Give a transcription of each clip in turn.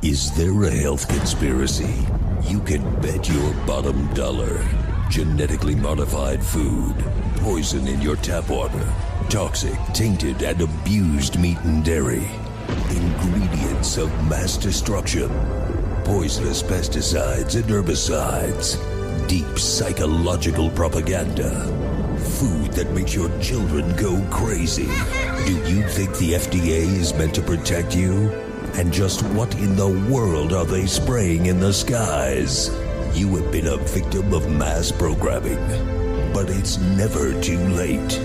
Is there a health conspiracy? You can bet your bottom dollar. Genetically modified food, poison in your tap water, toxic, tainted, and abused meat and dairy, ingredients of mass destruction, poisonous pesticides and herbicides, deep psychological propaganda, food that makes your children go crazy. Do you think the FDA is meant to protect you? And just what in the world are they spraying in the skies? You have been a victim of mass programming, but it's never too late.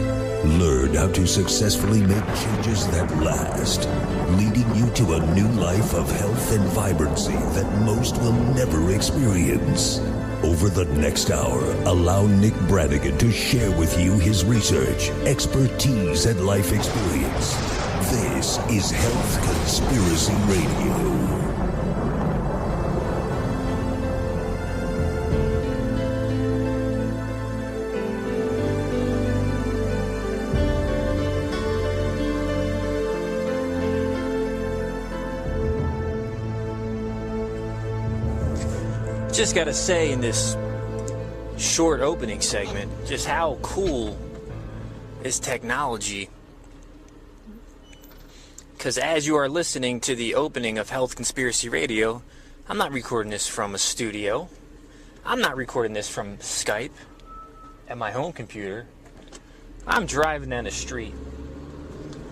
Learn how to successfully make changes that last, leading you to a new life of health and vibrancy that most will never experience. Over the next hour, allow Nick Brannigan to share with you his research, expertise, and life experience. This is Health Conspiracy Radio. Just gotta say in this short opening segment, just how cool is technology. Because as you are listening to the opening of Health Conspiracy Radio, I'm not recording this from a studio. I'm not recording this from Skype at my home computer. I'm driving down the street,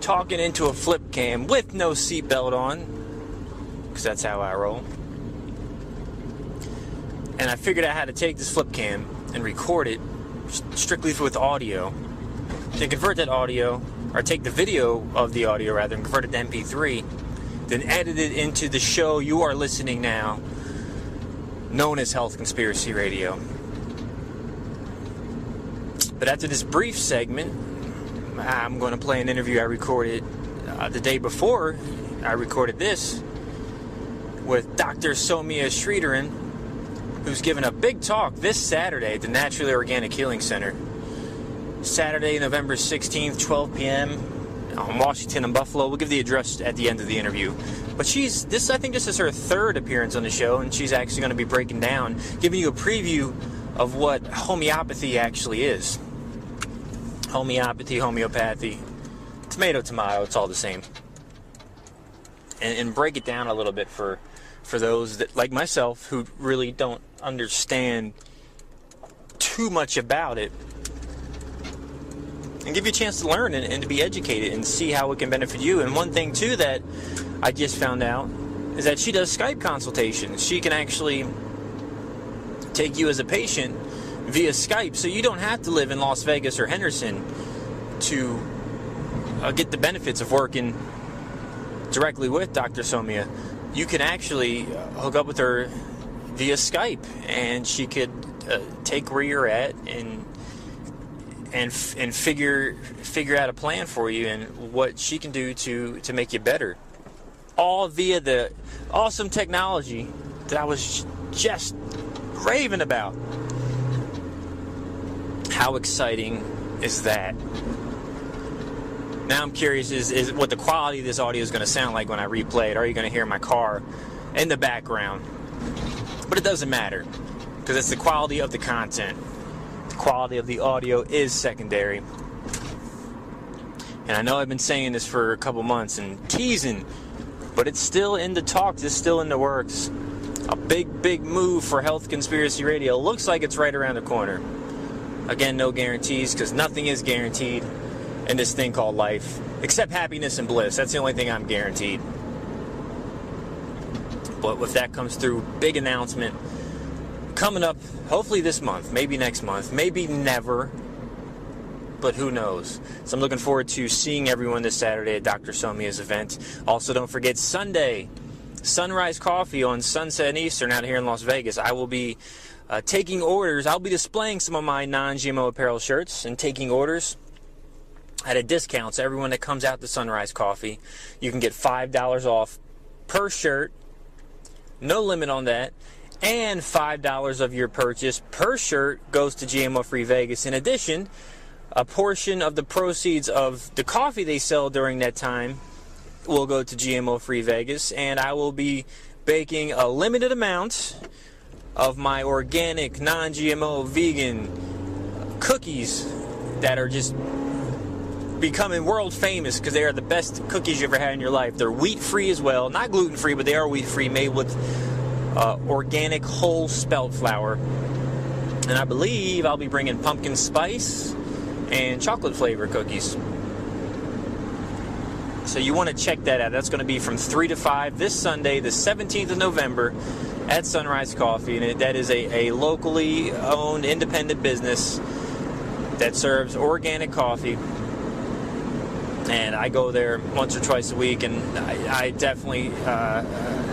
talking into a flip cam with no seatbelt on, because that's how I roll. And I figured out how to take this flip cam and record it strictly with audio. Then convert that audio, or take the video of the audio rather, and convert it to MP3. Then edit it into the show you are listening now, known as Health Conspiracy Radio. But after this brief segment, I'm going to play an interview I recorded the day before I recorded this with Dr. Soumya Sridharan, who's giving a big talk this Saturday at the Naturally Organic Healing Center. Saturday, November 16th, 12 p.m. on Washington and Buffalo. We'll give the address at the end of the interview. But I think this is her third appearance on the show, and she's actually going to be breaking down, giving you a preview of what homeopathy actually is. Homeopathy, homeopathy, tomato, it's all the same. And break it down a little bit for those that, like myself, who really don't understand too much about it, and give you a chance to learn and to be educated and see how it can benefit you. And one thing too that I just found out is that she does Skype consultations. She can actually take you as a patient via Skype, so you don't have to live in Las Vegas or Henderson to get the benefits of working directly with Dr. Soumya. You can actually hook up with her via Skype, and she could take where you're at and figure out a plan for you and what she can do to make you better. All via the awesome technology that I was just raving about. How exciting is that? Now I'm curious is what the quality of this audio is going to sound like when I replay it. Are you going to hear my car in the background? But it doesn't matter, because it's the quality of the content. The quality of the audio is secondary. And I know I've been saying this for a couple months and teasing, but it's still in the talks, it's still in the works. A big move for Health Conspiracy Radio. Looks like it's right around the corner. Again, no guarantees, because nothing is guaranteed in this thing called life, except happiness and bliss. That's the only thing I'm guaranteed. But if that comes through, big announcement coming up, hopefully this month, maybe next month, maybe never, but who knows. So I'm looking forward to seeing everyone this Saturday at Dr. Soumya's event. Also, don't forget Sunday, Sunrise Coffee on Sunset and Eastern out here in Las Vegas. I will be taking orders. I'll be displaying some of my non-GMO apparel shirts and taking orders at a discount. So everyone that comes out to Sunrise Coffee, you can get $5 off per shirt. No limit on that. And $5 of your purchase per shirt goes to GMO Free Vegas. In addition, a portion of the proceeds of the coffee they sell during that time will go to GMO Free Vegas, and I will be baking a limited amount of my organic, non-GMO, vegan cookies that are just becoming world famous because they are the best cookies you ever had in your life. They're wheat-free as well, not gluten-free, but they are wheat-free, made with organic whole spelt flour. And I believe I'll be bringing pumpkin spice and chocolate flavor cookies. So you want to check that out. That's going to be from 3 to 5 this Sunday, the 17th of November, at Sunrise Coffee. And that is a locally owned independent business that serves organic coffee. And I go there once or twice a week, and I definitely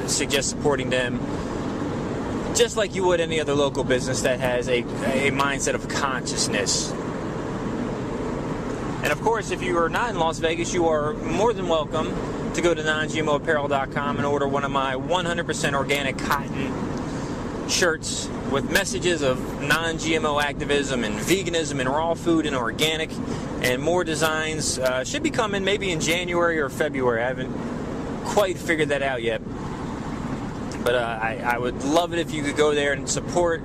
suggest supporting them just like you would any other local business that has a mindset of consciousness. And of course, if you are not in Las Vegas, you are more than welcome to go to nongmoapparel.com and order one of my 100% organic cotton shirts with messages of non-GMO activism and veganism and raw food and organic, and more designs should be coming maybe in January or February. I haven't quite figured that out yet, but I would love it if you could go there and support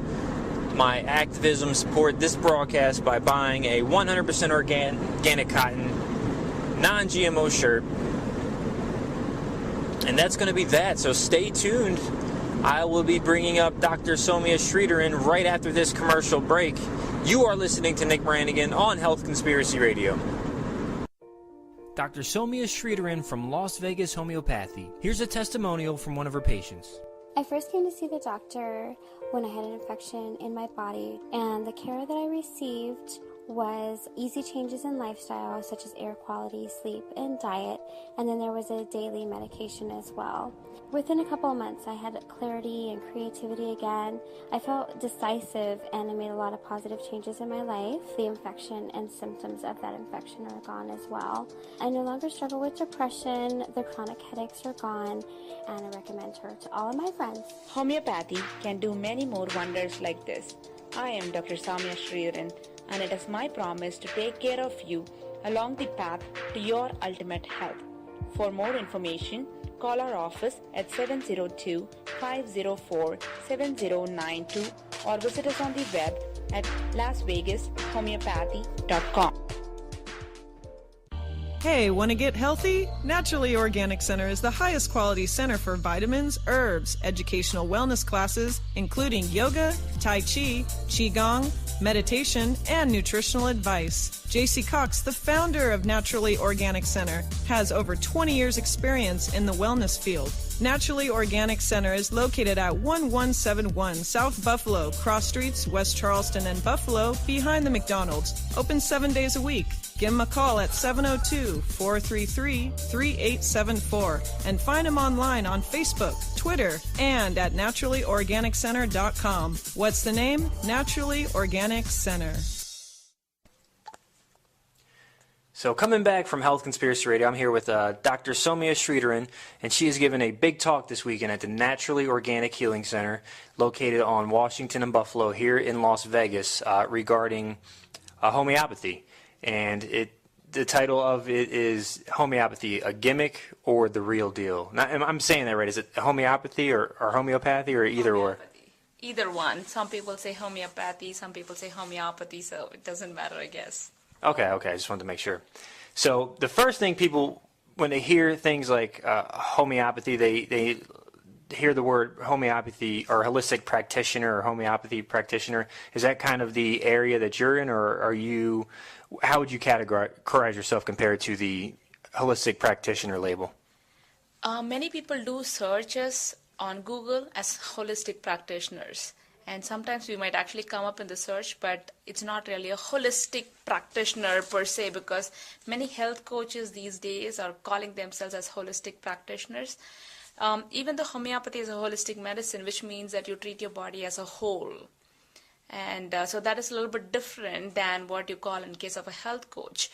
my activism, support this broadcast by buying a 100% organic cotton non-GMO shirt. And that's going to be that, so stay tuned. I will be bringing up Dr. Soumya Sridharan right after this commercial break. You are listening to Nick Brannigan on Health Conspiracy Radio. Dr. Soumya Sridharan from Las Vegas Homeopathy. Here's a testimonial from one of her patients. I first came to see the doctor when I had an infection in my body, and the care that I received was easy changes in lifestyle, such as air quality, sleep, and diet, and then there was a daily medication as well. Within a couple of months, I had clarity and creativity again. I felt decisive, and I made a lot of positive changes in my life. The infection and symptoms of that infection are gone as well. I no longer struggle with depression, the chronic headaches are gone, and I recommend her to all of my friends. Homeopathy can do many more wonders like this. I am Dr. Soumya Sridharan, and it is my promise to take care of you along the path to your ultimate health. For more information, call our office at 702-504-7092 or visit us on the web at lasvegashomeopathy.com. Hey, want to get healthy? Naturally Organic Center is the highest quality center for vitamins, herbs, educational wellness classes, including yoga, tai chi, qigong, meditation, and nutritional advice. JC Cox, the founder of Naturally Organic Center, has over 20 years experience in the wellness field. Naturally Organic Center is located at 1171 South Buffalo, cross streets, West Charleston and Buffalo, behind the McDonald's. Open 7 days a week. Give them a call at 702-433-3874 and find them online on Facebook, Twitter, and at naturallyorganiccenter.com. What's the name? Naturally Organic Center. So coming back from Health Conspiracy Radio, I'm here with Dr. Soumya Sridharan, and she has given a big talk this weekend at the Naturally Organic Healing Center located on Washington and Buffalo here in Las Vegas regarding homeopathy. And the title of it is Homeopathy, a Gimmick or the Real Deal? Now, I'm saying that right. Is it homeopathy or homeopathy or either homeopathy. Or? Either one. Some people say homeopathy, some people say homeopathy, so it doesn't matter, I guess. Okay. I just wanted to make sure. So the first thing people, when they hear things like homeopathy, they hear the word homeopathy or holistic practitioner or homeopathy practitioner. Is that kind of the area that you're in, or are you... How would you categorize yourself compared to the holistic practitioner label? Many people do searches on Google as holistic practitioners. And sometimes we might actually come up in the search, but it's not really a holistic practitioner per se, because many health coaches these days are calling themselves as holistic practitioners. Even though homeopathy is a holistic medicine, which means that you treat your body as a whole. And so that is a little bit different than what you call in case of a health coach.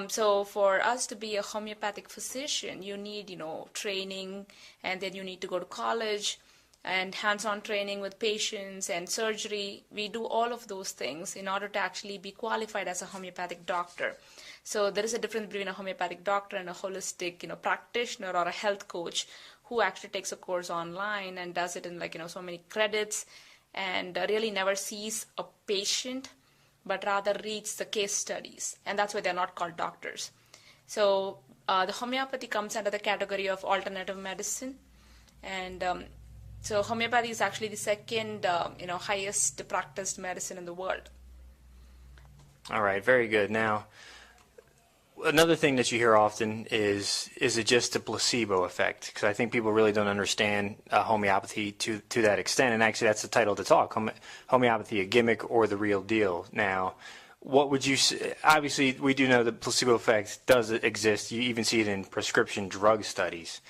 So for us to be a homeopathic physician, you need, training, and then you need to go to college. and hands-on training with patients and surgery. We do all of those things in order to actually be qualified as a homeopathic doctor. So there is a difference between a homeopathic doctor and a holistic, practitioner or a health coach who actually takes a course online and does it in so many credits and really never sees a patient, but rather reads the case studies. And that's why they're not called doctors. So the homeopathy comes under the category of alternative medicine. And so homeopathy is actually the second, highest practiced medicine in the world. All right, very good. Now, another thing that you hear often is it just a placebo effect? Because I think people really don't understand homeopathy to that extent. And actually, that's the title of the talk, Homeopathy, a Gimmick or the Real Deal. Now, what would you say? Obviously, we do know the placebo effect does exist. You even see it in prescription drug studies.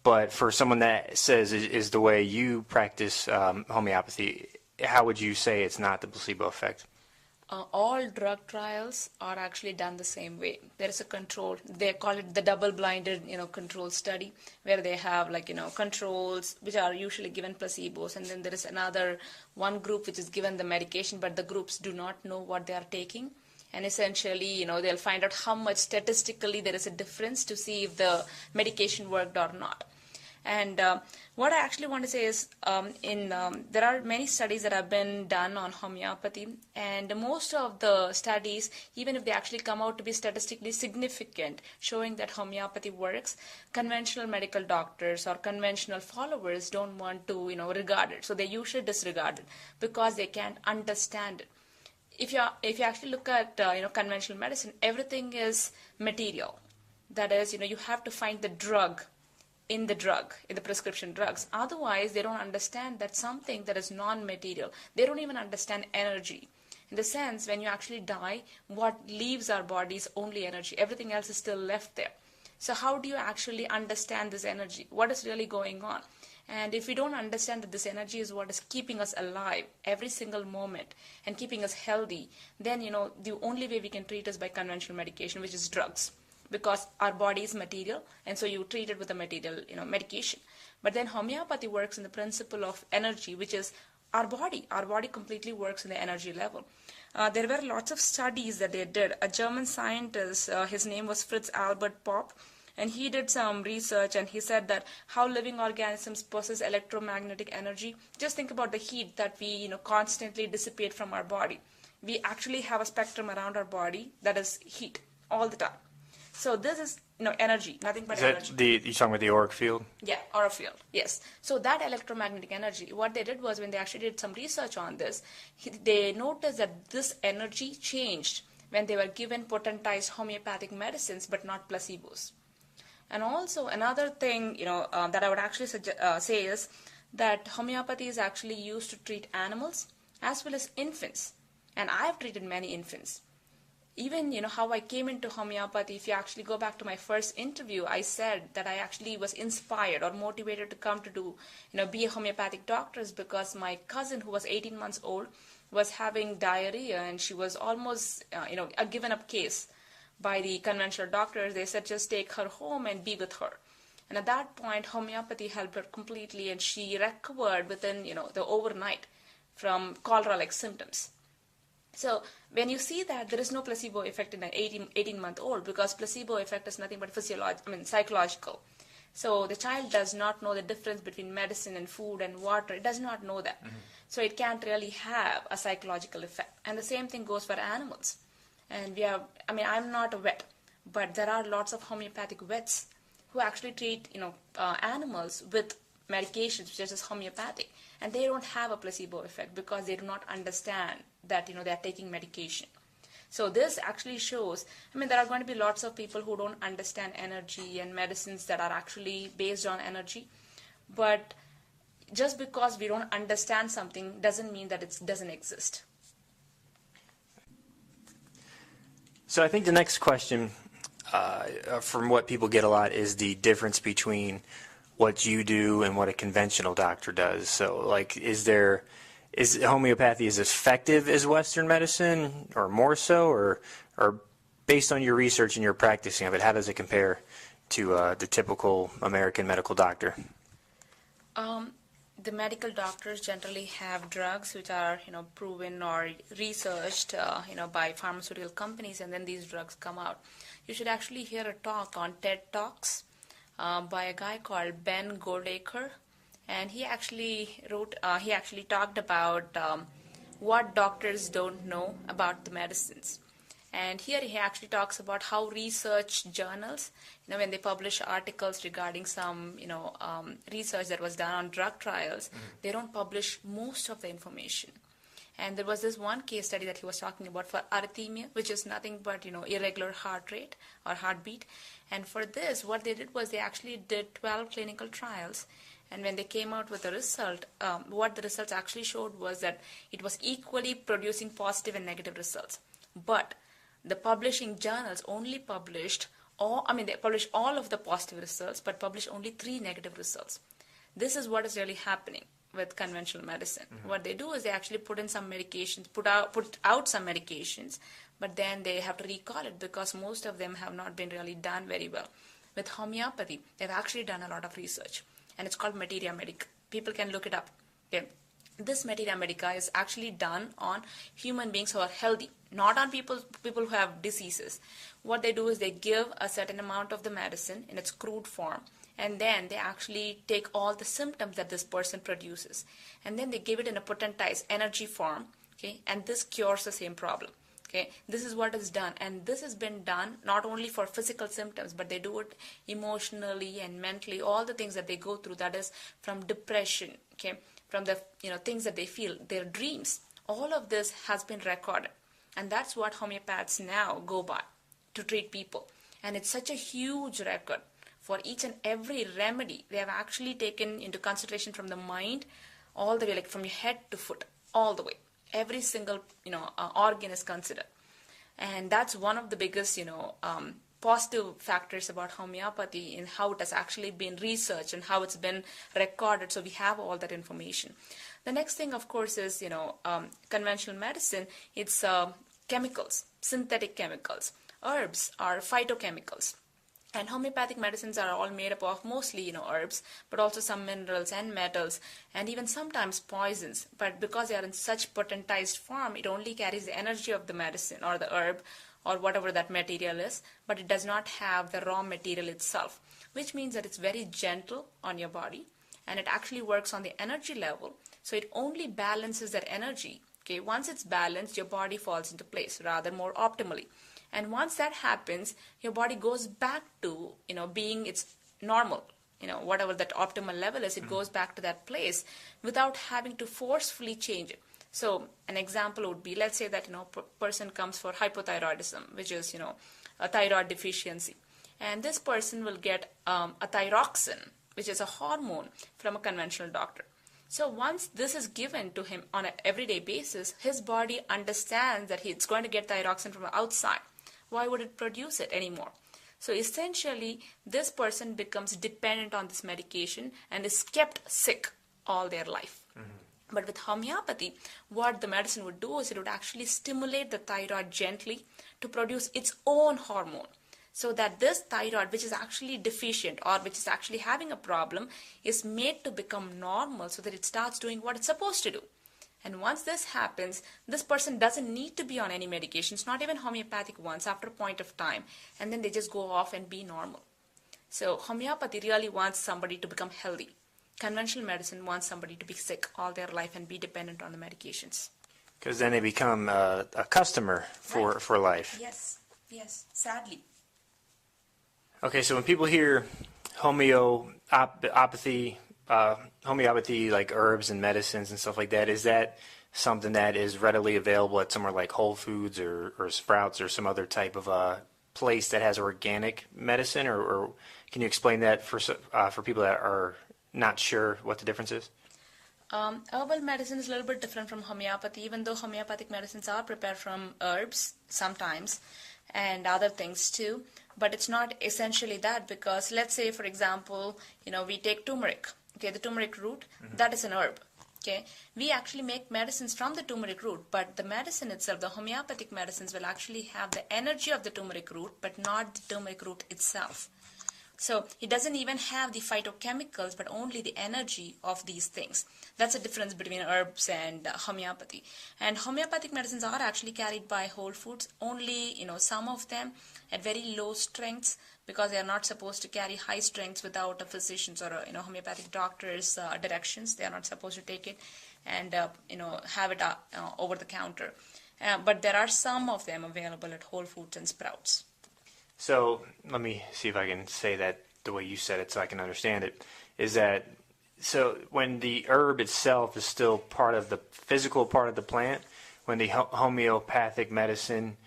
But for someone that says is the way you practice homeopathy, how would you say it's not the placebo effect? All drug trials are actually done the same way. There is a control. They call it the double-blinded, control study, where they have controls which are usually given placebos, and then there is another one group which is given the medication, but the groups do not know what they are taking. And essentially, they'll find out how much statistically there is a difference to see if the medication worked or not. And what I actually want to say is there are many studies that have been done on homeopathy, and most of the studies, even if they actually come out to be statistically significant, showing that homeopathy works, conventional medical doctors or conventional followers don't want to regard it. So they usually disregard it because they can't understand it. If you actually look at conventional medicine, everything is material. That is, you have to find the drug in the prescription drugs. Otherwise, they don't understand that something that is non-material. They don't even understand energy. In the sense, when you actually die, what leaves our body is only energy. Everything else is still left there. So how do you actually understand this energy? What is really going on? And if we don't understand that this energy is what is keeping us alive every single moment and keeping us healthy, then, the only way we can treat is by conventional medication, which is drugs. Because our body is material, and so you treat it with a material, medication. But then homeopathy works in the principle of energy, which is our body. Our body completely works in the energy level. There were lots of studies that they did. A German scientist, his name was Fritz Albert Popp, and he did some research, and he said that how living organisms possess electromagnetic energy. Just think about the heat that we, constantly dissipate from our body. We actually have a spectrum around our body that is heat all the time. So this is, energy, nothing but energy. You're talking about the auric field? Yeah, auric field, yes. So that electromagnetic energy, what they did was when they actually did some research on this, they noticed that this energy changed when they were given potentized homeopathic medicines, but not placebos. And also another thing, that I would actually say is that homeopathy is actually used to treat animals as well as infants. And I have treated many infants. Even, how I came into homeopathy, if you actually go back to my first interview, I said that I actually was inspired or motivated to come to do, be a homeopathic doctor is because my cousin who was 18 months old was having diarrhea, and she was almost, a given up case by the conventional doctors. They said just take her home and be with her. And at that point, homeopathy helped her completely, and she recovered within, the overnight from cholera-like symptoms. So when you see that, there is no placebo effect in an 18-month-old because placebo effect is nothing but psychological. So the child does not know the difference between medicine and food and water. It does not know that. Mm-hmm. So it can't really have a psychological effect. And the same thing goes for animals. And I'm not a vet, but there are lots of homeopathic vets who actually treat, animals with medications such as homeopathic, and they don't have a placebo effect because they do not understand that they are taking medication. So this actually shows, there are going to be lots of people who don't understand energy and medicines that are actually based on energy, but just because we don't understand something doesn't mean that it doesn't exist. So I think the next question from what people get a lot is the difference between what you do and what a conventional doctor does. So, is homeopathy as effective as Western medicine, or more so, or based on your research and your practicing of it, how does it compare to the typical American medical doctor? the medical doctors generally have drugs which are, proven or researched, by pharmaceutical companies, and then these drugs come out. You should actually hear a talk on TED Talks by a guy called Ben Goldacre, and he actually talked about what doctors don't know about the medicines. And here he actually talks about how research journals, when they publish articles regarding some, research that was done on drug trials, they don't publish most of the information. And there was this one case study that he was talking about for arrhythmia, which is nothing but, irregular heart rate or heartbeat. And for this, what they did was they actually did 12 clinical trials. And when they came out with the result, what the results actually showed was that it was equally producing positive and negative results. But the publishing journals only published they published all of the positive results, but published only 3 negative results. This is what is really happening with conventional medicine. What they do is they actually put in some medications, put out some medications, but then they have to recall it because most of them have not been really done very well. With homeopathy, they've actually done a lot of research, and it's called Materia Medica. People can look it up. Okay. This Materia Medica is actually done on human beings who are healthy, not on people who have diseases. What they do is they give a certain amount of the medicine in its crude form, and then they actually take all the symptoms that this person produces, and then they give it in a potentized energy form, okay, and this cures the same problem. Okay, this is what is done, and this has been done not only for physical symptoms, but they do it emotionally and mentally, all the things that they go through, that is from depression, okay, from the things that they feel, their dreams. All of this has been recorded, and that's what homeopaths now go by to treat people. And it's such a huge record. For each and every remedy, they have actually taken into consideration from the mind all the way, like from your head to foot, all the way. Every single organ is considered, and that's one of the biggest positive factors about homeopathy in how it has actually been researched and how it's been recorded. So we have all that information. The next thing, of course, is conventional medicine. It's chemicals, synthetic chemicals. Herbs are phytochemicals. And homeopathic medicines are all made up of mostly, herbs, but also some minerals and metals, and even sometimes poisons. But because they are in such potentized form, it only carries the energy of the medicine or the herb or whatever that material is, but it does not have the raw material itself, which means that it's very gentle on your body, and it actually works on the energy level. So it only balances that energy. Okay, once it's balanced, your body falls into place rather more optimally. And once that happens, your body goes back to, being its normal, whatever that optimal level is, it goes back to that place without having to forcefully change it. So an example would be, let's say that, person comes for hypothyroidism, which is, a thyroid deficiency. And this person will get a thyroxine, which is a hormone, from a conventional doctor. So once this is given to him on an everyday basis, his body understands that it's going to get thyroxine from outside. Why would it produce it anymore? So essentially, this person becomes dependent on this medication and is kept sick all their life. But with homeopathy, what the medicine would do is it would actually stimulate the thyroid gently to produce its own hormone, so that this thyroid, which is actually deficient or which is actually having a problem, is made to become normal so that it starts doing what it's supposed to do. And once this happens, this person doesn't need to be on any medications, not even homeopathic ones, after a point of time, and then they just go off and be normal. So homeopathy really wants somebody to become healthy. Conventional medicine wants somebody to be sick all their life and be dependent on the medications. Because then they become a customer for life. Yes, sadly. Okay, so when people hear homeopathy, like herbs and medicines and stuff like that, is that something that is readily available at somewhere like Whole Foods or Sprouts or some other type of place that has organic medicine, or can you explain that for people that are not sure what the difference is? Herbal medicine is a little bit different from homeopathy, even though homeopathic medicines are prepared from herbs sometimes and other things too. But it's not essentially that, because let's say, for example, we take turmeric. Okay, the turmeric root, that is an herb. Okay, we actually make medicines from the turmeric root, but the medicine itself, the homeopathic medicines, will actually have the energy of the turmeric root, but not the turmeric root itself. So it doesn't even have the phytochemicals, but only the energy of these things. That's the difference between herbs and homeopathy. And homeopathic medicines are actually carried by Whole Foods, only, some of them at very low strengths, because they are not supposed to carry high strengths without a physician's or a homeopathic doctor's directions. They are not supposed to take it and have it over the counter. But there are some of them available at Whole Foods and Sprouts. So let me see if I can say that the way you said it so I can understand it. Is that so when the herb itself is still part of the physical part of the plant, when the homeopathic medicine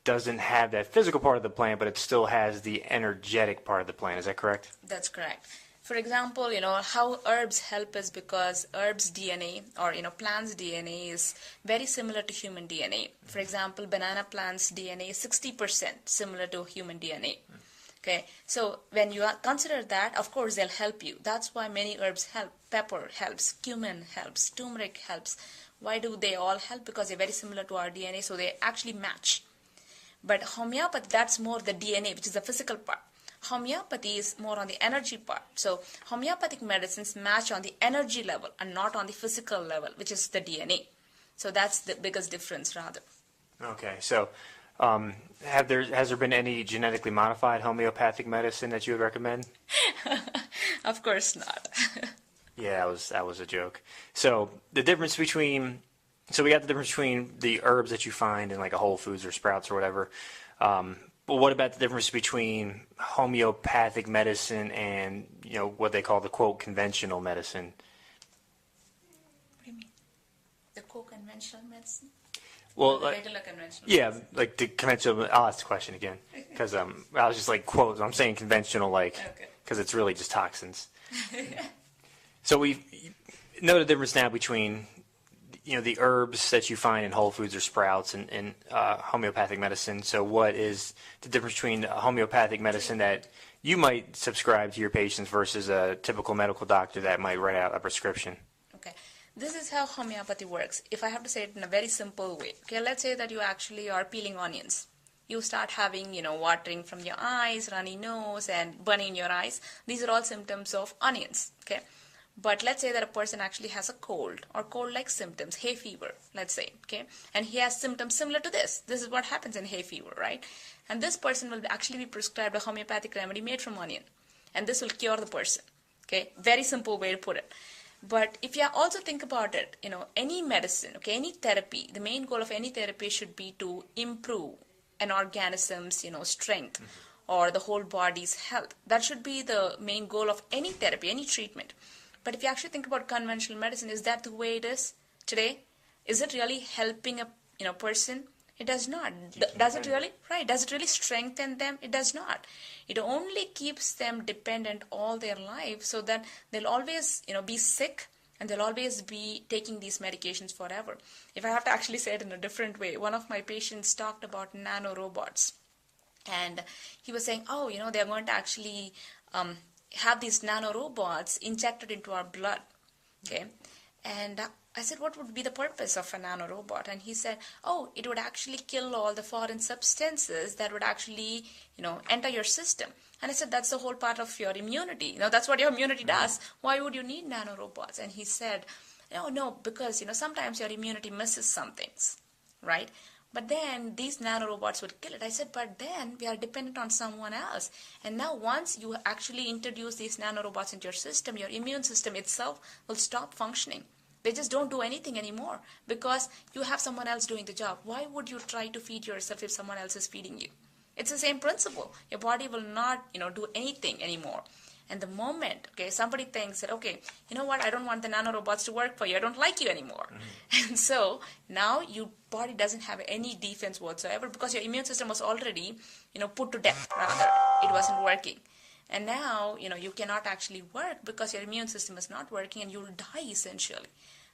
doesn't have that physical part of the plant, but it still has the energetic part of the plant. Is that correct? That's correct. For example, how herbs help is because herbs' DNA or, plants' DNA is very similar to human DNA. For example, banana plants' DNA is 60% similar to human DNA. Okay, so when you consider that, of course, they'll help you. That's why many herbs help. Pepper helps, cumin helps, turmeric helps. Why do they all help? Because they're very similar to our DNA, so they actually match. But homeopathy, that's more the DNA, which is the physical part. Homeopathy is more on the energy part. So homeopathic medicines match on the energy level and not on the physical level, which is the DNA. So that's the biggest difference, rather. Okay, so has there been any genetically modified homeopathic medicine that you would recommend? Of course not. Yeah, that was a joke. So we got the difference between the herbs that you find in like a Whole Foods or Sprouts or whatever. But what about the difference between homeopathic medicine and, what they call the, quote, conventional medicine? What do you mean? The conventional medicine? Well, the regular conventional medicine? Like the conventional. I'll ask the question again because I was just like, quote, I'm saying conventional because it's really just toxins. So we know the difference now between the herbs that you find in Whole Foods or Sprouts and homeopathic medicine. So what is the difference between homeopathic medicine that you might subscribe to your patients versus a typical medical doctor that might write out a prescription? Okay. This is how homeopathy works. If I have to say it in a very simple way. Okay, let's say that you actually are peeling onions. You start having, watering from your eyes, runny nose, and burning in your eyes. These are all symptoms of onions. Okay. But let's say that a person actually has a cold or cold-like symptoms, hay fever, let's say, okay? And he has symptoms similar to this. This is what happens in hay fever, right? And this person will actually be prescribed a homeopathic remedy made from onion. And this will cure the person, okay? Very simple way to put it. But if you also think about it, any medicine, okay, any therapy, the main goal of any therapy should be to improve an organism's, strength or the whole body's health. That should be the main goal of any therapy, any treatment. But if you actually think about conventional medicine, is that the way it is today? Is it really helping a person? It does not. Does it really? Right. Does it really strengthen them? It does not. It only keeps them dependent all their life so that they'll always, be sick and they'll always be taking these medications forever. If I have to actually say it in a different way, one of my patients talked about nanorobots. And he was saying, they're going to actually have these nanorobots injected into our blood, okay? And I said, what would be the purpose of a nanorobot? And he said, it would actually kill all the foreign substances that would actually, enter your system. And I said, that's the whole part of your immunity. That's what your immunity does. Why would you need nanorobots? And he said, no, because, sometimes your immunity misses some things, right? But then these nanorobots would kill it. I said, but then we are dependent on someone else. And now once you actually introduce these nanorobots into your system, your immune system itself will stop functioning. They just don't do anything anymore because you have someone else doing the job. Why would you try to feed yourself if someone else is feeding you? It's the same principle. Your body will not, do anything anymore. And the moment, somebody thinks that, I don't want the nanorobots to work for you. I don't like you anymore. Mm-hmm. And so now your body doesn't have any defense whatsoever because your immune system was already, put to death, rather. It wasn't working. And now, you cannot actually work because your immune system is not working and you'll die essentially.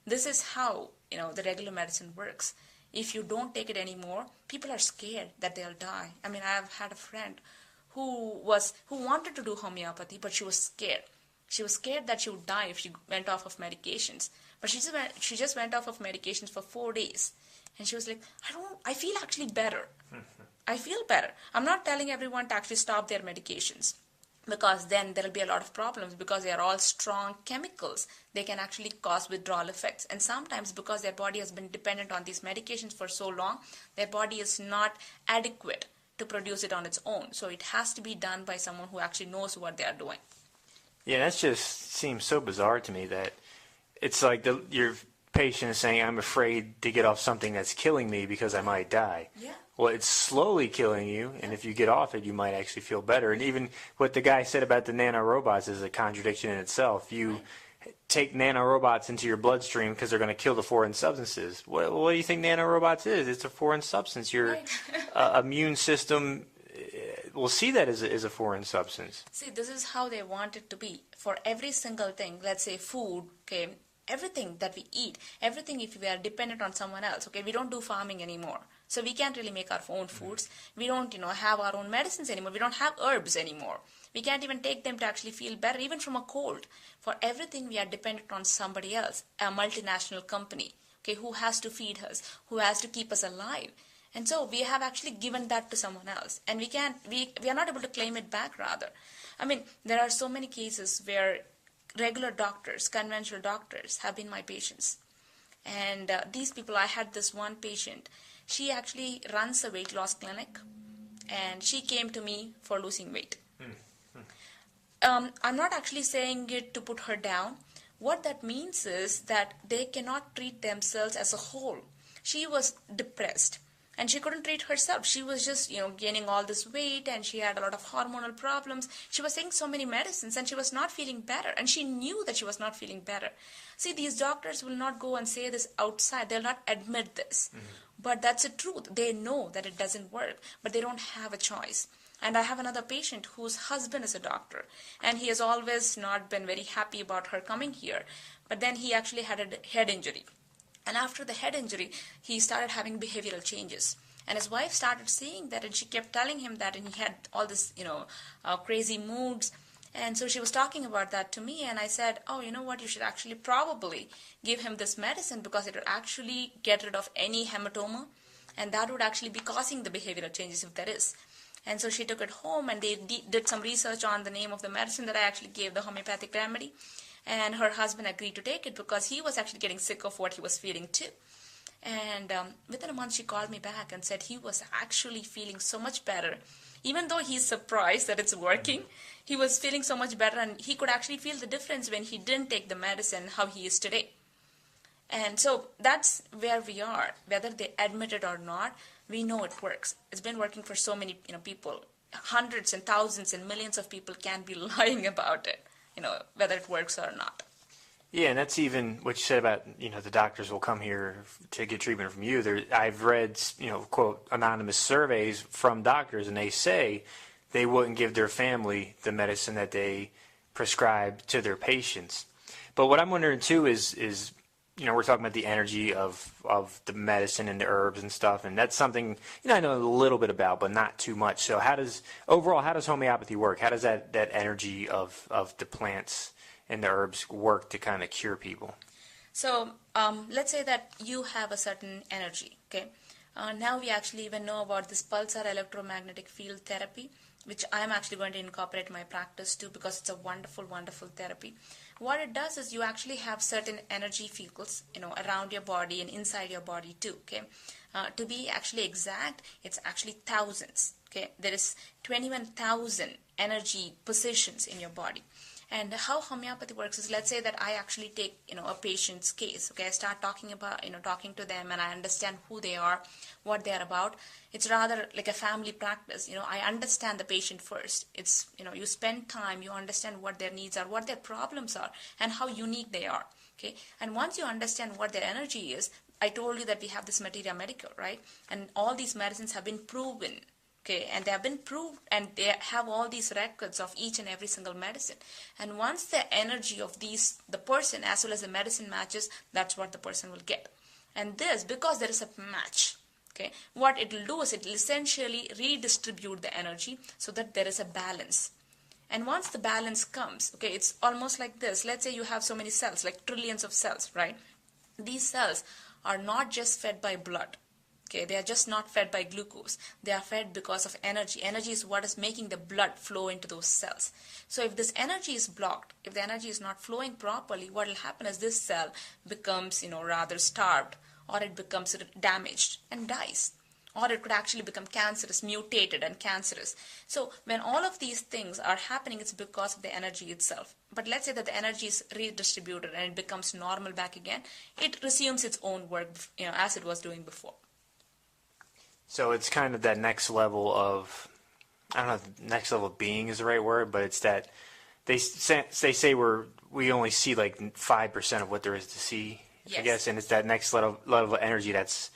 This is how, the regular medicine works. If you don't take it anymore, people are scared that they'll die. I mean, I've had a friend who wanted to do homeopathy, but she was scared. She was scared that she would die if she went off of medications. But she just went off of medications for 4 days. And she was like, I feel actually better. I feel better. I'm not telling everyone to actually stop their medications. because then there will be a lot of problems because they are all strong chemicals. They can actually cause withdrawal effects. And sometimes because their body has been dependent on these medications for so long, their body is not adequate to produce it on its own. So it has to be done by someone who actually knows what they are doing. Yeah, that just seems so bizarre to me that it's like your patient is saying, I'm afraid to get off something that's killing me because I might die. Yeah. Well, it's slowly killing you, and if you get off it, you might actually feel better. And even what the guy said about the nanorobots is a contradiction in itself. You take nanorobots into your bloodstream because they're going to kill the foreign substances. What do you think nanorobots is? It's a foreign substance. Your immune system will see that as a foreign substance. See, this is how they want it to be. For every single thing, let's say food, okay, everything that we eat, everything if we are dependent on someone else, okay, we don't do farming anymore. So we can't really make our own foods. We don't, have our own medicines anymore. We don't have herbs anymore. We can't even take them to actually feel better, even from a cold. For everything, we are dependent on somebody else, a multinational company, okay, who has to feed us, who has to keep us alive. And so we have actually given that to someone else. And we are not able to claim it back, rather. I mean, there are so many cases where regular doctors, conventional doctors, have been my patients. And these people, I had this one patient. She actually runs a weight loss clinic, and she came to me for losing weight. I'm not actually saying it to put her down. What that means is that they cannot treat themselves as a whole. She was depressed, and she couldn't treat herself. She was just, gaining all this weight, and she had a lot of hormonal problems. She was taking so many medicines, and she was not feeling better, and she knew that she was not feeling better. See, these doctors will not go and say this outside. They'll not admit this. But that's the truth. They know that it doesn't work, but they don't have a choice. And I have another patient whose husband is a doctor, and he has always not been very happy about her coming here. But then he actually had a head injury. And after the head injury, he started having behavioral changes. And his wife started seeing that, and she kept telling him that, and he had all this, crazy moods. And so she was talking about that to me, and I said, oh, you know what, you should actually probably give him this medicine because it will actually get rid of any hematoma, and that would actually be causing the behavioral changes if there is. And so she took it home, and they did some research on the name of the medicine that I actually gave, the homeopathic remedy, and her husband agreed to take it because he was actually getting sick of what he was feeling too. And within a month, she called me back and said he was actually feeling so much better. Even though he's surprised that it's working, he was feeling so much better, and he could actually feel the difference when he didn't take the medicine, how he is today. And so that's where we are. Whether they admit it or not, we know it works. It's been working for so many people. Hundreds and thousands and millions of people can be lying about it, whether it works or not. Yeah, and that's even what you said about, the doctors will come here to get treatment from you. I've read, quote, anonymous surveys from doctors, and they say they wouldn't give their family the medicine that they prescribe to their patients. But what I'm wondering, too, is we're talking about the energy of the medicine and the herbs and stuff, and that's something, I know a little bit about, but not too much. So how does homeopathy work? How does that energy of the plants and the herbs work to kind of cure people? So let's say that you have a certain energy, okay? Now we actually even know about this pulsar electromagnetic field therapy, which I'm actually going to incorporate in my practice too because it's a wonderful, wonderful therapy. What it does is you actually have certain energy fields, around your body and inside your body too, okay? To be actually exact, it's actually thousands, okay? There is 21,000 energy positions in your body. And how homeopathy works is, let's say that I actually take, a patient's case, okay? I start talking to them, and I understand who they are, what they are about. It's rather like a family practice. I understand the patient first. It's, you spend time, you understand what their needs are, what their problems are, and how unique they are, okay? And once you understand what their energy is, I told you that we have this materia medica, right? And all these medicines have been proven. Okay, and they have been proved, and they have all these records of each and every single medicine. And once the energy of the person as well as the medicine matches, that's what the person will get. And this, because there is a match, okay, what it will do is it will essentially redistribute the energy so that there is a balance. And once the balance comes, okay, it's almost like this. Let's say you have so many cells, like trillions of cells, right? These cells are not just fed by blood. Okay, they are just not fed by glucose. They are fed because of energy. Energy is what is making the blood flow into those cells. So if this energy is blocked, if the energy is not flowing properly, what will happen is this cell becomes, rather starved, or it becomes damaged and dies. Or it could actually become cancerous, mutated and cancerous. So when all of these things are happening, it's because of the energy itself. But let's say that the energy is redistributed and it becomes normal back again, it resumes its own work, as it was doing before. So it's kind of that next level of, I don't know if next level of being is the right word, but it's that they say we only see like 5% of what there is to see, yes. I guess, and it's that next level of energy that's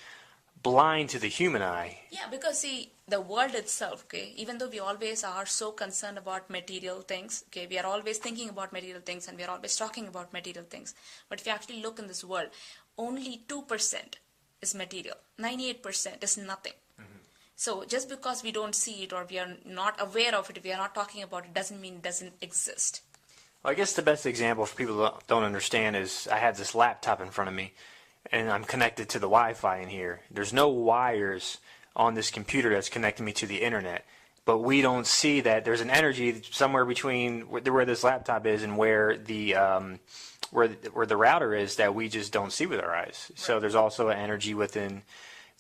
blind to the human eye. Yeah, because see, the world itself, okay, even though we always are so concerned about material things, okay, we are always thinking about material things and we are always talking about material things. But if you actually look in this world, only 2% is material. 98% is nothing. Mm-hmm. So just because we don't see it or we are not aware of it, we are not talking about it, doesn't mean it doesn't exist. Well, I guess the best example for people that don't understand is I have this laptop in front of me, and I'm connected to the Wi-Fi in here. There's no wires on this computer that's connecting me to the internet, but we don't see that there's an energy somewhere between where this laptop is and where the router is that we just don't see with our eyes. Right. So there's also an energy within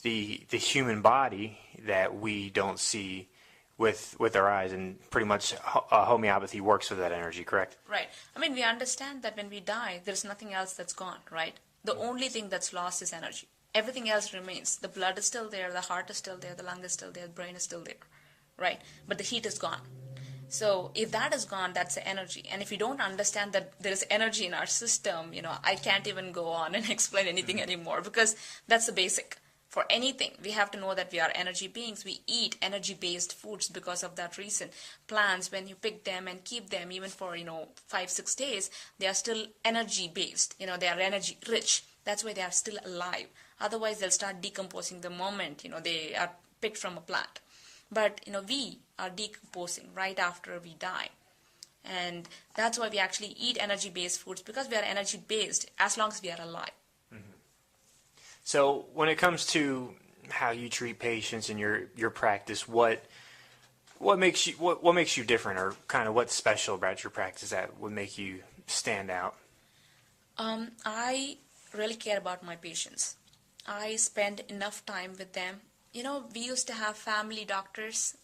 the human body that we don't see with our eyes, and pretty much homeopathy works with that energy, correct? Right. I mean, we understand that when we die, there's nothing else that's gone, right? The only thing that's lost is energy. Everything else remains. The blood is still there, the heart is still there, the lung is still there, the brain is still there, right? But the heat is gone. So if that is gone, that's the energy. And if you don't understand that there is energy in our system, I can't even go on and explain anything anymore, because that's the basic. For anything, we have to know that we are energy beings. We eat energy-based foods because of that reason. Plants, when you pick them and keep them, even for 5-6 days, they are still energy-based. They are energy-rich. That's why they are still alive. Otherwise, they'll start decomposing the moment they are picked from a plant. But we are decomposing right after we die, and that's why we actually eat energy-based foods, because we are energy-based as long as we are alive. So when it comes to how you treat patients in your practice, what makes you different, or kind of what's special about your practice that would make you stand out? I really care about my patients. I spend enough time with them. We used to have family doctors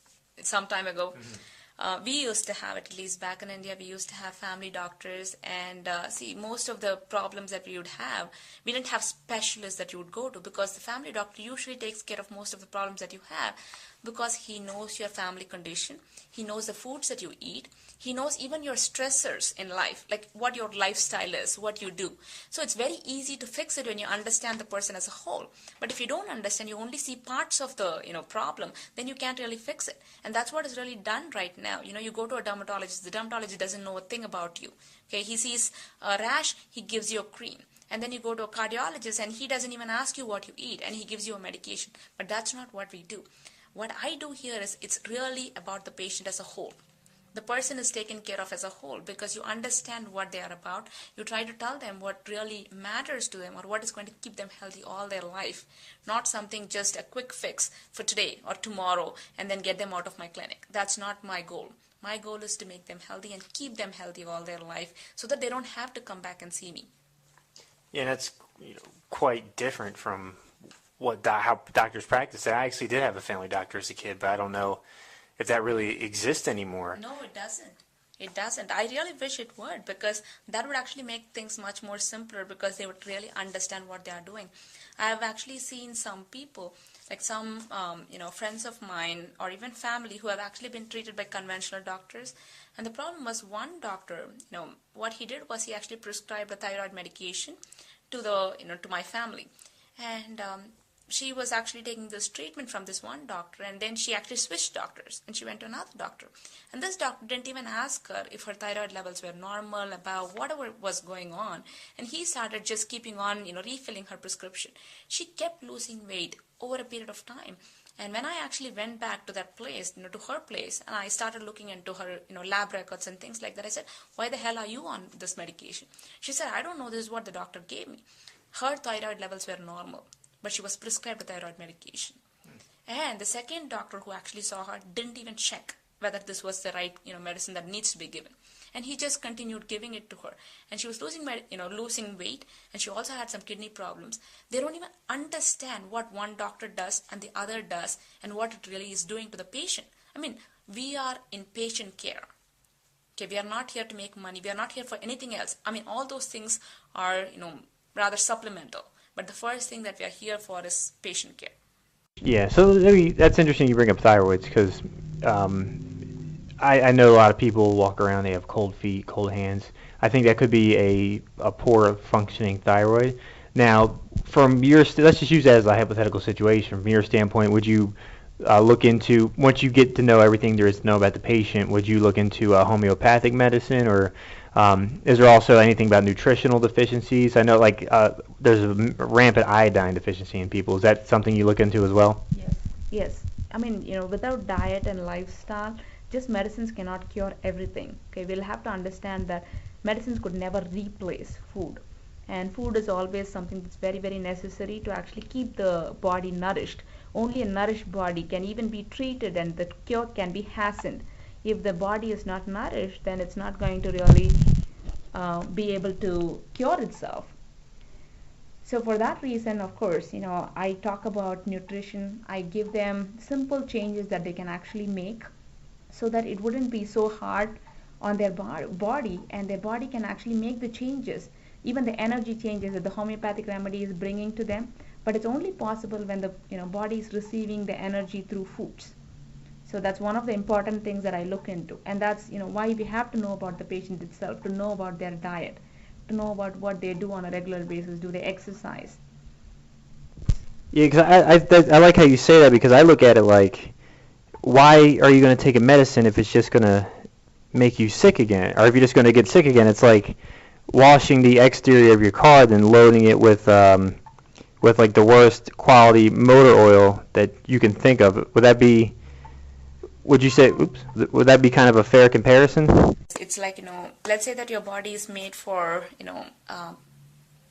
some time ago. Mm-hmm. We used to have, at least back in India, we used to have family doctors, and most of the problems that we would have, we didn't have specialists that you would go to, because the family doctor usually takes care of most of the problems that you have, because he knows your family condition, he knows the foods that you eat, he knows even your stressors in life, like what your lifestyle is, what you do. So it's very easy to fix it when you understand the person as a whole. But if you don't understand, you only see parts of the problem, then you can't really fix it. And that's what is really done right now. You go to a dermatologist, the dermatologist doesn't know a thing about you. Okay, he sees a rash, he gives you a cream. And then you go to a cardiologist and he doesn't even ask you what you eat, and he gives you a medication. But that's not what we do. What I do here is, it's really about the patient as a whole. The person is taken care of as a whole, because you understand what they are about. You try to tell them what really matters to them, or what is going to keep them healthy all their life. Not something just a quick fix for today or tomorrow and then get them out of my clinic. That's not my goal. My goal is to make them healthy and keep them healthy all their life, so that they don't have to come back and see me. Yeah, that's quite different from how doctors practice. I actually did have a family doctor as a kid, but I don't know if that really exists anymore. No, it doesn't. It doesn't. I really wish it would, because that would actually make things much more simpler, because they would really understand what they are doing. I have actually seen some people, like some friends of mine or even family, who have actually been treated by conventional doctors. And the problem was, one doctor, what he did was he actually prescribed a thyroid medication to my family. And she was actually taking this treatment from this one doctor, and then she actually switched doctors and she went to another doctor. And this doctor didn't even ask her if her thyroid levels were normal, about whatever was going on. And he started just keeping on, refilling her prescription. She kept losing weight over a period of time. And when I actually went back to that place, to her place, and I started looking into her, lab records and things like that, I said, why the hell are you on this medication? She said, I don't know, this is what the doctor gave me. Her thyroid levels were normal, but she was prescribed a thyroid medication. And the second doctor who actually saw her didn't even check whether this was the right, medicine that needs to be given. And he just continued giving it to her. And she was losing weight, and she also had some kidney problems. They don't even understand what one doctor does and the other does and what it really is doing to the patient. I mean, we are in patient care. Okay, we are not here to make money. We are not here for anything else. I mean, all those things are, rather supplemental. But the first thing that we are here for is patient care. Yeah, so maybe that's interesting you bring up thyroids because I know a lot of people walk around, they have cold feet, cold hands. I think that could be a poor functioning thyroid. Now, from your, let's just use that as a hypothetical situation. From your standpoint, would you look into, once you get to know everything there is to know about the patient, would you look into homeopathic medicine, or is there also anything about nutritional deficiencies? I know there's a rampant iodine deficiency in people. Is that something you look into as well? Yes. I mean, without diet and lifestyle, just medicines cannot cure everything. Okay, we'll have to understand that medicines could never replace food. And food is always something that's very, very necessary to actually keep the body nourished. Only a nourished body can even be treated and the cure can be hastened. If the body is not nourished, then it's not going to really be able to cure itself. So for that reason, of course, I talk about nutrition. I give them simple changes that they can actually make so that it wouldn't be so hard on their body, and their body can actually make the changes, even the energy changes that the homeopathic remedy is bringing to them. But it's only possible when the body is receiving the energy through foods. So that's one of the important things that I look into, and that's why we have to know about the patient itself, to know about their diet, to know about what they do on a regular basis. Do they exercise? Yeah, because I like how you say that, because I look at it like, why are you going to take a medicine if it's just going to make you sick again? Or if you're just going to get sick again, it's like washing the exterior of your car, then loading it with like the worst quality motor oil that you can think of. Would that be kind of a fair comparison? It's like, let's say that your body is made for,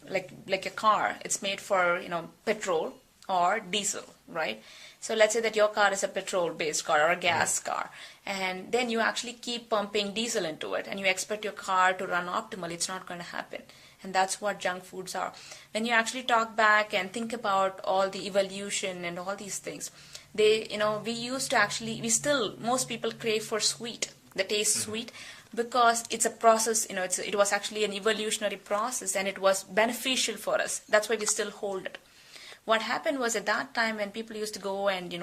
like a car. It's made for, petrol or diesel, right? So let's say that your car is a petrol-based car or a gas car, and then you actually keep pumping diesel into it, and you expect your car to run optimally. It's not going to happen. And that's what junk foods are. When you actually talk back and think about all the evolution and all these things, most people crave for sweet, the taste sweet, because it's a process, it was actually an evolutionary process, and it was beneficial for us. That's why we still hold it. What happened was, at that time when people used to go and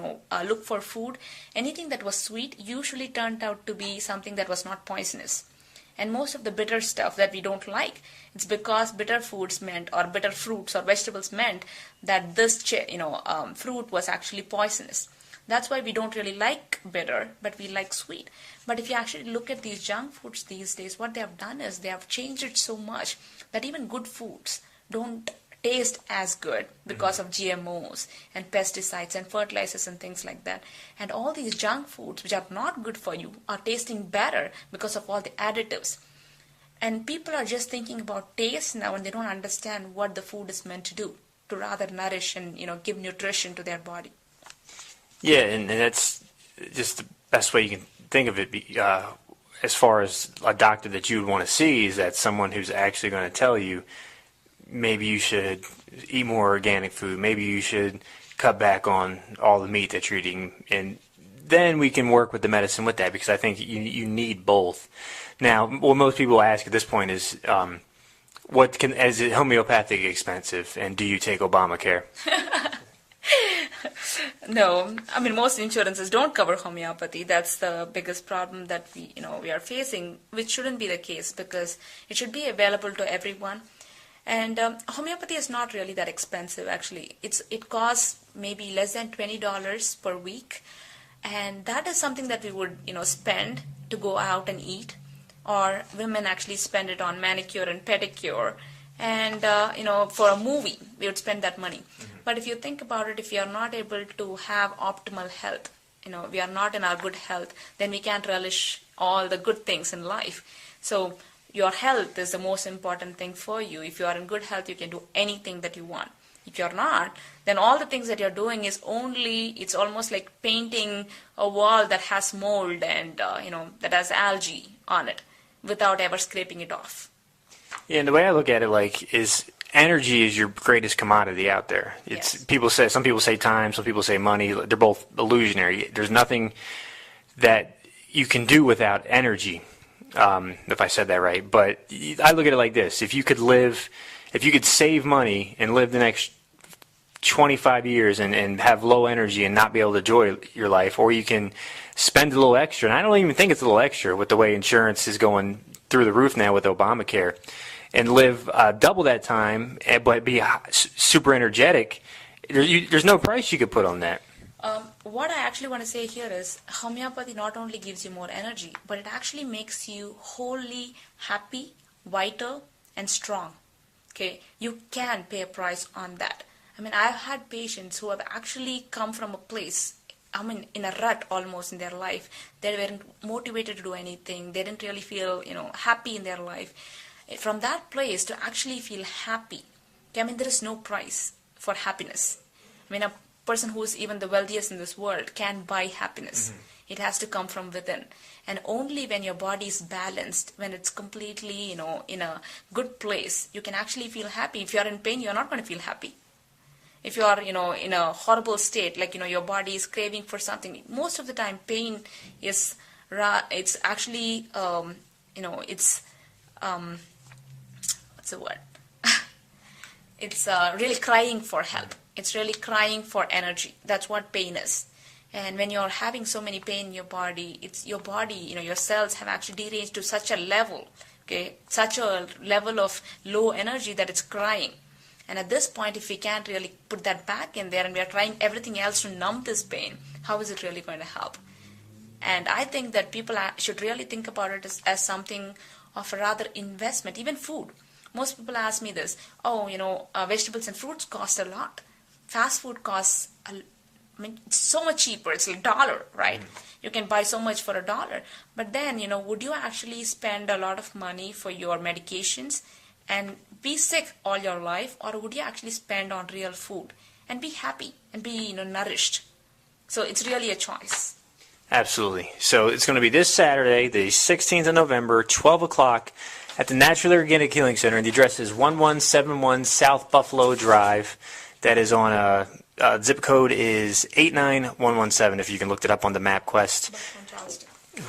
look for food, anything that was sweet usually turned out to be something that was not poisonous. And most of the bitter stuff that we don't like, it's because bitter foods meant, or bitter fruits or vegetables meant, that this fruit was actually poisonous. That's why we don't really like bitter, but we like sweet. But if you actually look at these junk foods these days, what they have done is they have changed it so much that even good foods don't taste as good because of GMOs and pesticides and fertilizers and things like that. And all these junk foods, which are not good for you, are tasting better because of all the additives. And people are just thinking about taste now, and they don't understand what the food is meant to do, to rather nourish and give nutrition to their body. Yeah, and that's just the best way you can think of it. As far as a doctor that you would want to see, is that someone who's actually going to tell you, maybe you should eat more organic food, maybe you should cut back on all the meat that you're eating, and then we can work with the medicine with that, because I think you need both. Now, what most people ask at this point is, is it homeopathic expensive, and do you take Obamacare? No, I mean, most insurances don't cover homeopathy. That's the biggest problem that we are facing, which shouldn't be the case, because it should be available to everyone. And homeopathy is not really that expensive, actually. It costs maybe less than $20 per week, and that is something that we would spend to go out and eat, or women actually spend it on manicure and pedicure, and for a movie we would spend that money. But if you think about it, if you are not able to have optimal health, we are not in our good health, then we can't relish all the good things in life. So your health is the most important thing for you. If you are in good health, you can do anything that you want. If you're not, then all the things that you're doing is it's almost like painting a wall that has mold and, that has algae on it without ever scraping it off. Yeah, and the way I look at it, is energy is your greatest commodity out there. It's Yes. some people say time, some people say money. They're both illusionary. There's nothing that you can do without energy, if I said that right. But I look at it like this: if you could save money and live the next 25 years and have low energy and not be able to enjoy your life, or you can spend a little extra, and I don't even think it's a little extra with the way insurance is going through the roof now with Obamacare, and live double that time, but be super energetic, there's no price you could put on that. What I actually want to say here is homeopathy not only gives you more energy, but it actually makes you wholly happy, vital, and strong. Okay, you can pay a price on that. I mean, I've had patients who have actually come from a place, in a rut almost in their life. They weren't motivated to do anything. They didn't really feel, happy in their life. From that place to actually feel happy, okay, there is no price for happiness. A person who is even the wealthiest in this world can't buy happiness. Mm-hmm. It has to come from within. And only when your body is balanced, when it's completely, in a good place, you can actually feel happy. If you're in pain, you're not going to feel happy. If you are, in a horrible state, like, your body is craving for something, most of the time pain is, it's actually, what's the word? It's really crying for help. It's really crying for energy. That's what pain is. And when you're having so many pain in your body, it's your body, your cells have actually deranged to such a level, okay, such a level of low energy that it's crying. And at this point, if we can't really put that back in there and we are trying everything else to numb this pain, how is it really going to help? And I think that people should really think about it as something of a rather investment, even food. Most people ask me this, vegetables and fruits cost a lot. Fast food costs, it's so much cheaper. It's $1, right? You can buy so much for $1. But then, would you actually spend a lot of money for your medications and be sick all your life, or would you actually spend on real food and be happy and be nourished? So it's really a choice. Absolutely. So it's going to be this Saturday, the 16th of November, 12 o'clock at the Naturally Organic Healing Center, and the address is 1171 South Buffalo Drive. That is on zip code is 89117, if you can look it up on the MapQuest.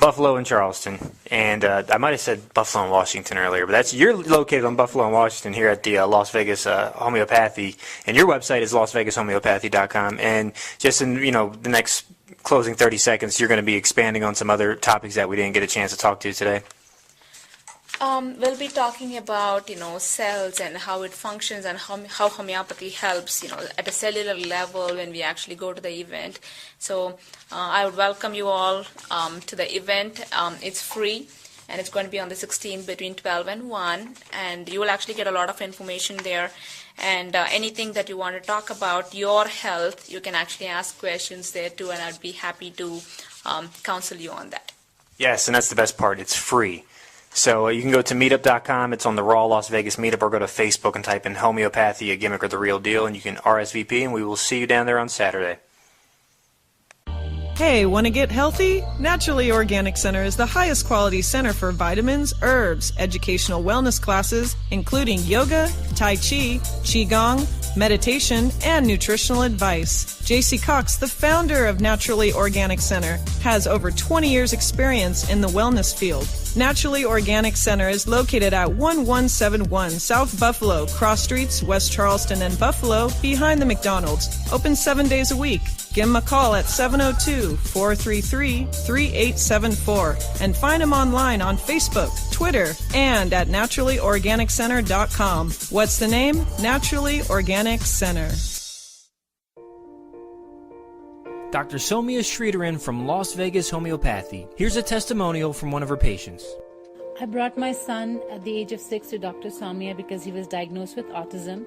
Buffalo and Charleston, and I might have said Buffalo and Washington earlier, but you're located on Buffalo and Washington here at the Las Vegas Homeopathy, and your website is lasvegashomeopathy.com. And just in the next closing 30 seconds, you're going to be expanding on some other topics that we didn't get a chance to talk to today. We'll be talking about, cells and how it functions and how homeopathy helps, at a cellular level when we actually go to the event. So I would welcome you all to the event. It's free, and it's going to be on the 16th between 12 and 1, and you will actually get a lot of information there. And anything that you want to talk about, your health, you can actually ask questions there too, and I'd be happy to counsel you on that. Yes, and that's the best part. It's free. So you can go to meetup.com. It's on the Raw Las Vegas Meetup, or go to Facebook and type in Homeopathy, a Gimmick or the Real Deal, and you can RSVP, and we will see you down there on Saturday. Hey, want to get healthy? Naturally Organic Center is the highest quality center for vitamins, herbs, educational wellness classes, including yoga, Tai Chi, Qigong, meditation, and nutritional advice. JC Cox, the founder of Naturally Organic Center, has over 20 years experience in the wellness field. Naturally Organic Center is located at 1171 South Buffalo, cross streets, West Charleston and Buffalo, behind the McDonald's. Open 7 days a week. Give them a call at 702-433-3874 and find them online on Facebook, Twitter, and at naturallyorganiccenter.com. What's the name? Naturally Organic Center. Dr. Soumya Sridharan from Las Vegas Homeopathy. Here's a testimonial from one of her patients. I brought my son at the age of 6 to Dr. Soumya because he was diagnosed with autism.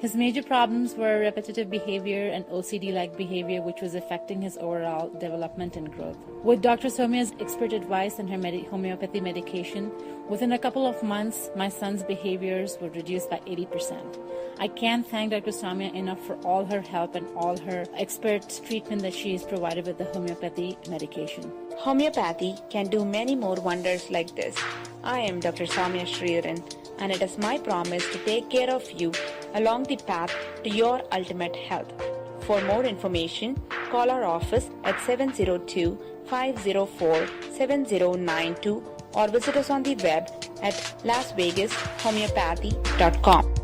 His major problems were repetitive behavior and OCD-like behavior, which was affecting his overall development and growth. With Dr. Soumya's expert advice and her homeopathy medication, within a couple of months, my son's behaviors were reduced by 80%. I can't thank Dr. Soumya enough for all her help and all her expert treatment that she has provided with the homeopathy medication. Homeopathy can do many more wonders like this. I am Dr. Soumya Sridharan, and it is my promise to take care of you along the path to your ultimate health. For more information, call our office at 702-504-7092 or visit us on the web at lasvegashomeopathy.com.